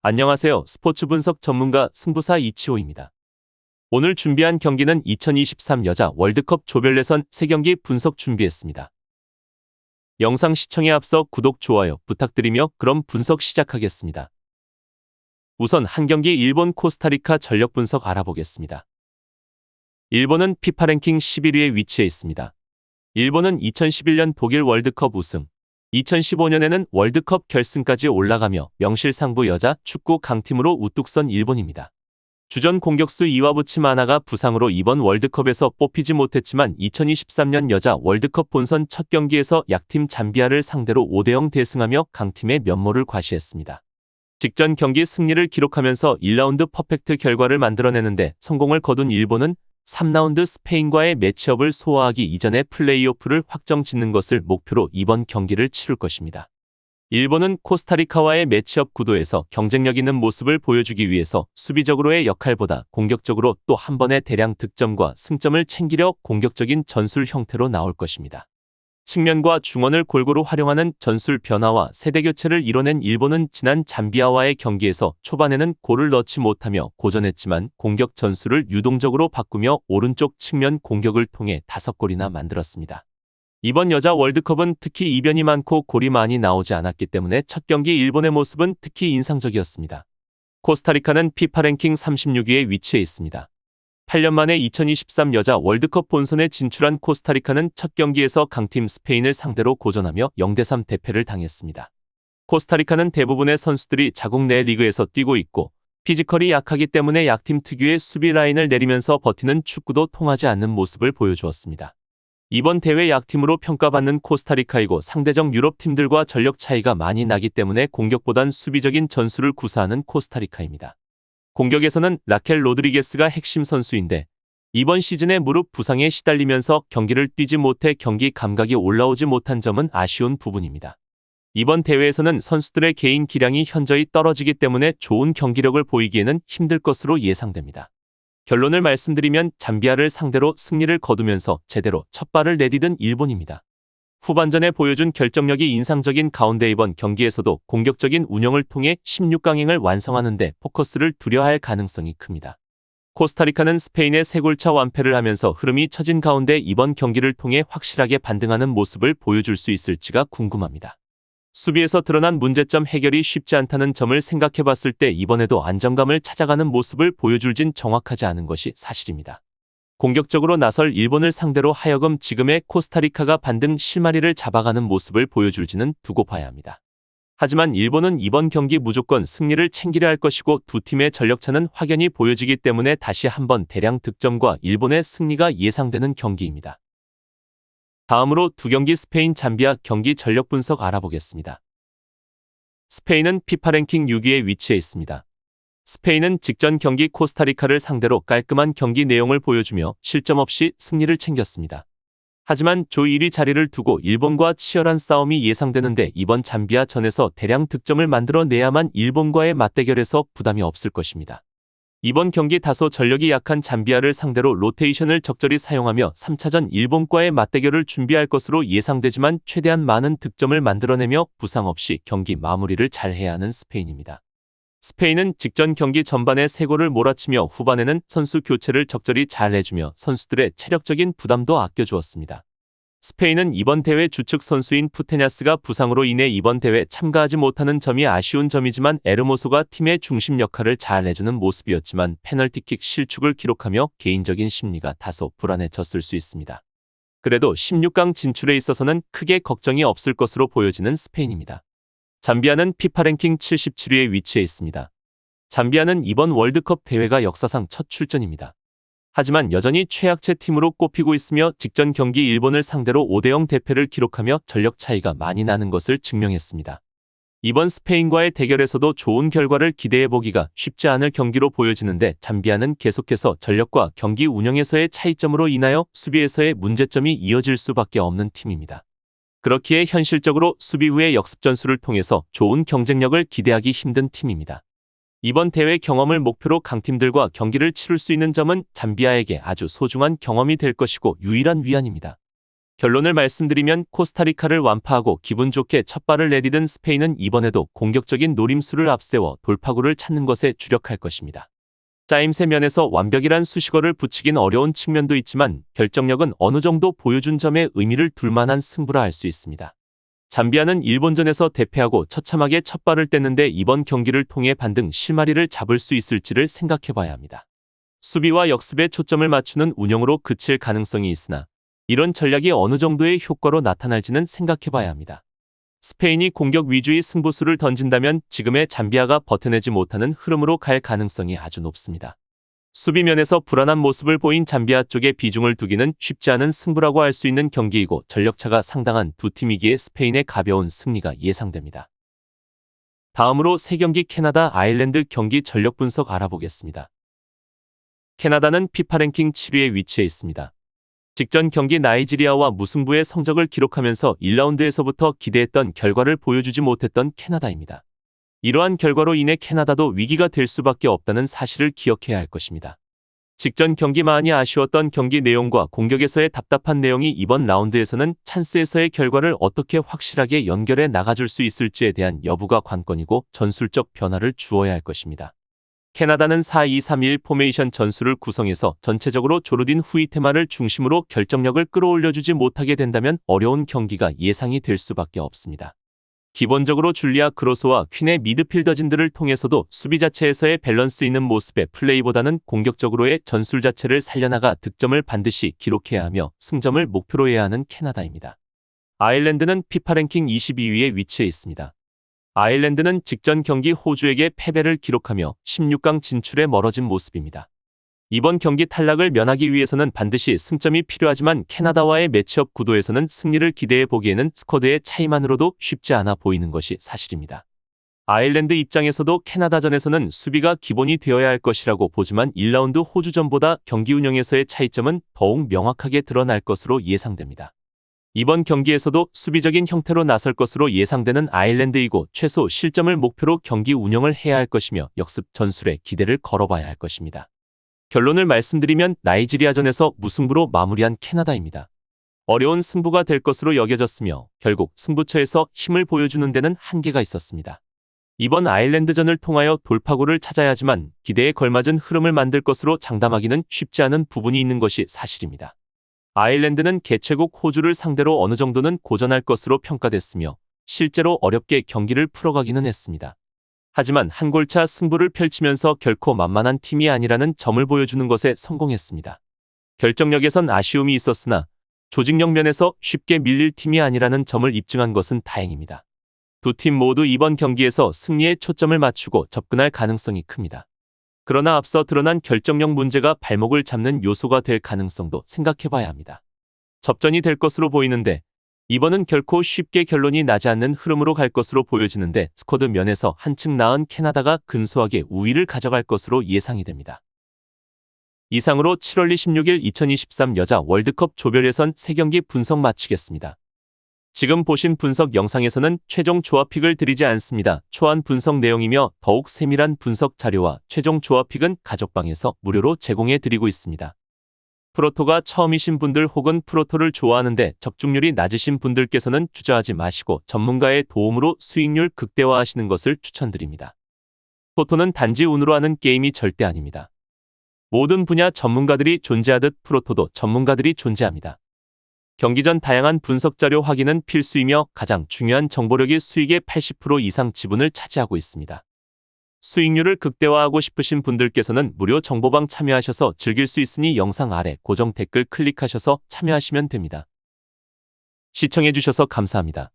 안녕하세요. 스포츠 분석 전문가 승부사 이치호입니다. 오늘 준비한 경기는 2023 여자 월드컵 조별 예선 3경기 분석 준비했습니다. 영상 시청에 앞서 구독, 좋아요 부탁드리며 그럼 분석 시작하겠습니다. 우선 한 경기 일본 코스타리카 전력 분석 알아보겠습니다. 일본은 피파 랭킹 11위에 위치해 있습니다. 일본은 2011년 독일 월드컵 우승, 2015년에는 월드컵 결승까지 올라가며 명실상부 여자 축구 강팀으로 우뚝 선 일본입니다. 주전 공격수 이와부치 마나가 부상으로 이번 월드컵에서 뽑히지 못했지만 2023년 여자 월드컵 본선 첫 경기에서 약팀 잠비아를 상대로 5대0 대승하며 강팀의 면모를 과시했습니다. 직전 경기 승리를 기록하면서 1라운드 퍼펙트 결과를 만들어내는데 성공을 거둔 일본은 3라운드 스페인과의 매치업을 소화하기 이전에 플레이오프를 확정짓는 것을 목표로 이번 경기를 치룰 것입니다. 일본은 코스타리카와의 매치업 구도에서 경쟁력 있는 모습을 보여주기 위해서 수비적으로의 역할보다 공격적으로 또 한 번의 대량 득점과 승점을 챙기려 공격적인 전술 형태로 나올 것입니다. 측면과 중원을 골고루 활용하는 전술 변화와 세대 교체를 이뤄낸 일본은 지난 잠비아와의 경기에서 초반에는 골을 넣지 못하며 고전했지만 공격 전술을 유동적으로 바꾸며 오른쪽 측면 공격을 통해 5골이나 만들었습니다. 이번 여자 월드컵은 특히 이변이 많고 골이 많이 나오지 않았기 때문에 첫 경기 일본의 모습은 특히 인상적이었습니다. 코스타리카는 피파 랭킹 36위에 위치해 있습니다. 8년 만에 2023 여자 월드컵 본선에 진출한 코스타리카는 첫 경기에서 강팀 스페인을 상대로 고전하며 0대3 대패를 당했습니다. 코스타리카는 대부분의 선수들이 자국 내 리그에서 뛰고 있고 피지컬이 약하기 때문에 약팀 특유의 수비 라인을 내리면서 버티는 축구도 통하지 않는 모습을 보여주었습니다. 이번 대회 약팀으로 평가받는 코스타리카이고 상대적 유럽 팀들과 전력 차이가 많이 나기 때문에 공격보단 수비적인 전술을 구사하는 코스타리카입니다. 공격에서는 라켈 로드리게스가 핵심 선수인데 이번 시즌에 무릎 부상에 시달리면서 경기를 뛰지 못해 경기 감각이 올라오지 못한 점은 아쉬운 부분입니다. 이번 대회에서는 선수들의 개인 기량이 현저히 떨어지기 때문에 좋은 경기력을 보이기에는 힘들 것으로 예상됩니다. 결론을 말씀드리면 잠비아를 상대로 승리를 거두면서 제대로 첫 발을 내디딘 일본입니다. 후반전에 보여준 결정력이 인상적인 가운데 이번 경기에서도 공격적인 운영을 통해 16강행을 완성하는 데 포커스를 두려야 할 가능성이 큽니다. 코스타리카는 스페인의 3골차 완패를 하면서 흐름이 처진 가운데 이번 경기를 통해 확실하게 반등하는 모습을 보여줄 수 있을지가 궁금합니다. 수비에서 드러난 문제점 해결이 쉽지 않다는 점을 생각해 봤을 때 이번에도 안정감을 찾아가는 모습을 보여줄진 정확하지 않은 것이 사실입니다. 공격적으로 나설 일본을 상대로 하여금 지금의 코스타리카가 반등 실마리를 잡아가는 모습을 보여줄지는 두고 봐야 합니다. 하지만 일본은 이번 경기 무조건 승리를 챙기려 할 것이고 두 팀의 전력차는 확연히 보여지기 때문에 다시 한번 대량 득점과 일본의 승리가 예상되는 경기입니다. 다음으로 두 경기 스페인 잠비아 경기 전력 분석 알아보겠습니다. 스페인은 피파 랭킹 6위에 위치해 있습니다. 스페인은 직전 경기 코스타리카를 상대로 깔끔한 경기 내용을 보여주며 실점 없이 승리를 챙겼습니다. 하지만 조 1위 자리를 두고 일본과 치열한 싸움이 예상되는데 이번 잠비아전에서 대량 득점을 만들어내야만 일본과의 맞대결에서 부담이 없을 것입니다. 이번 경기 다소 전력이 약한 잠비아를 상대로 로테이션을 적절히 사용하며 3차전 일본과의 맞대결을 준비할 것으로 예상되지만 최대한 많은 득점을 만들어내며 부상 없이 경기 마무리를 잘 해야 하는 스페인입니다. 스페인은 직전 경기 전반에 3골을 몰아치며 후반에는 선수 교체를 적절히 잘 해주며 선수들의 체력적인 부담도 아껴주었습니다. 스페인은 이번 대회 주축 선수인 푸테냐스가 부상으로 인해 이번 대회 참가하지 못하는 점이 아쉬운 점이지만 에르모소가 팀의 중심 역할을 잘 해주는 모습이었지만 페널티킥 실축을 기록하며 개인적인 심리가 다소 불안해졌을 수 있습니다. 그래도 16강 진출에 있어서는 크게 걱정이 없을 것으로 보여지는 스페인입니다. 잠비아는 피파 랭킹 77위에 위치해 있습니다. 잠비아는 이번 월드컵 대회가 역사상 첫 출전입니다. 하지만 여전히 최약체 팀으로 꼽히고 있으며 직전 경기 일본을 상대로 5대0 대패를 기록하며 전력 차이가 많이 나는 것을 증명했습니다. 이번 스페인과의 대결에서도 좋은 결과를 기대해보기가 쉽지 않을 경기로 보여지는데 잠비아는 계속해서 전력과 경기 운영에서의 차이점으로 인하여 수비에서의 문제점이 이어질 수밖에 없는 팀입니다. 그렇기에 현실적으로 수비 후의 역습 전술을 통해서 좋은 경쟁력을 기대하기 힘든 팀입니다. 이번 대회 경험을 목표로 강팀들과 경기를 치룰 수 있는 점은 잠비아에게 아주 소중한 경험이 될 것이고 유일한 위안입니다. 결론을 말씀드리면 코스타리카를 완파하고 기분 좋게 첫 발을 내디딘 스페인은 이번에도 공격적인 노림수를 앞세워 돌파구를 찾는 것에 주력할 것입니다. 짜임새 면에서 완벽이란 수식어를 붙이긴 어려운 측면도 있지만 결정력은 어느 정도 보여준 점에 의미를 둘 만한 승부라 할 수 있습니다. 잠비아는 일본전에서 대패하고 처참하게 첫 발을 뗐는데 이번 경기를 통해 반등 실마리를 잡을 수 있을지를 생각해봐야 합니다. 수비와 역습에 초점을 맞추는 운영으로 그칠 가능성이 있으나 이런 전략이 어느 정도의 효과로 나타날지는 생각해봐야 합니다. 스페인이 공격 위주의 승부수를 던진다면 지금의 잠비아가 버텨내지 못하는 흐름으로 갈 가능성이 아주 높습니다. 수비면에서 불안한 모습을 보인 잠비아 쪽에 비중을 두기는 쉽지 않은 승부라고 할 수 있는 경기이고 전력차가 상당한 두 팀이기에 스페인의 가벼운 승리가 예상됩니다. 다음으로 3경기 캐나다 아일랜드 경기 전력 분석 알아보겠습니다. 캐나다는 피파 랭킹 7위에 위치해 있습니다. 직전 경기 나이지리아와 무승부의 성적을 기록하면서 1라운드에서부터 기대했던 결과를 보여주지 못했던 캐나다입니다. 이러한 결과로 인해 캐나다도 위기가 될 수밖에 없다는 사실을 기억해야 할 것입니다. 직전 경기 많이 아쉬웠던 경기 내용과 공격에서의 답답한 내용이 이번 라운드에서는 찬스에서의 결과를 어떻게 확실하게 연결해 나가줄 수 있을지에 대한 여부가 관건이고 전술적 변화를 주어야 할 것입니다. 캐나다는 4-2-3-1 포메이션 전술을 구성해서 전체적으로 조르딘 후이테마를 중심으로 결정력을 끌어올려주지 못하게 된다면 어려운 경기가 예상이 될 수밖에 없습니다. 기본적으로 줄리아 크로스와 퀸의 미드필더진들을 통해서도 수비 자체에서의 밸런스 있는 모습의 플레이보다는 공격적으로의 전술 자체를 살려나가 득점을 반드시 기록해야 하며 승점을 목표로 해야 하는 캐나다입니다. 아일랜드는 피파 랭킹 22위에 위치해 있습니다. 아일랜드는 직전 경기 호주에게 패배를 기록하며 16강 진출에 멀어진 모습입니다. 이번 경기 탈락을 면하기 위해서는 반드시 승점이 필요하지만 캐나다와의 매치업 구도에서는 승리를 기대해 보기에는 스쿼드의 차이만으로도 쉽지 않아 보이는 것이 사실입니다. 아일랜드 입장에서도 캐나다전에서는 수비가 기본이 되어야 할 것이라고 보지만 1라운드 호주전보다 경기 운영에서의 차이점은 더욱 명확하게 드러날 것으로 예상됩니다. 이번 경기에서도 수비적인 형태로 나설 것으로 예상되는 아일랜드이고 최소 실점을 목표로 경기 운영을 해야 할 것이며 역습 전술에 기대를 걸어봐야 할 것입니다. 결론을 말씀드리면 나이지리아전에서 무승부로 마무리한 캐나다입니다. 어려운 승부가 될 것으로 여겨졌으며 결국 승부처에서 힘을 보여주는 데는 한계가 있었습니다. 이번 아일랜드전을 통하여 돌파구를 찾아야 하지만 기대에 걸맞은 흐름을 만들 것으로 장담하기는 쉽지 않은 부분이 있는 것이 사실입니다. 아일랜드는 개최국 호주를 상대로 어느 정도는 고전할 것으로 평가됐으며 실제로 어렵게 경기를 풀어가기는 했습니다. 하지만 한 골차 승부를 펼치면서 결코 만만한 팀이 아니라는 점을 보여주는 것에 성공했습니다. 결정력에선 아쉬움이 있었으나 조직력 면에서 쉽게 밀릴 팀이 아니라는 점을 입증한 것은 다행입니다. 두 팀 모두 이번 경기에서 승리에 초점을 맞추고 접근할 가능성이 큽니다. 그러나 앞서 드러난 결정력 문제가 발목을 잡는 요소가 될 가능성도 생각해봐야 합니다. 접전이 될 것으로 보이는데 이번은 결코 쉽게 결론이 나지 않는 흐름으로 갈 것으로 보여지는데 스쿼드 면에서 한층 나은 캐나다가 근소하게 우위를 가져갈 것으로 예상이 됩니다. 이상으로 7월 26일 2023 여자 월드컵 조별 예선 3경기 분석 마치겠습니다. 지금 보신 분석 영상에서는 최종 조합픽을 드리지 않습니다. 초안 분석 내용이며 더욱 세밀한 분석 자료와 최종 조합픽은 가족방에서 무료로 제공해 드리고 있습니다. 프로토가 처음이신 분들 혹은 프로토를 좋아하는데 적중률이 낮으신 분들께서는 주저하지 마시고 전문가의 도움으로 수익률 극대화하시는 것을 추천드립니다. 프로토는 단지 운으로 하는 게임이 절대 아닙니다. 모든 분야 전문가들이 존재하듯 프로토도 전문가들이 존재합니다. 경기 전 다양한 분석 자료 확인은 필수이며 가장 중요한 정보력이 수익의 80% 이상 지분을 차지하고 있습니다. 수익률을 극대화하고 싶으신 분들께서는 무료 정보방 참여하셔서 즐길 수 있으니 영상 아래 고정 댓글 클릭하셔서 참여하시면 됩니다. 시청해주셔서 감사합니다.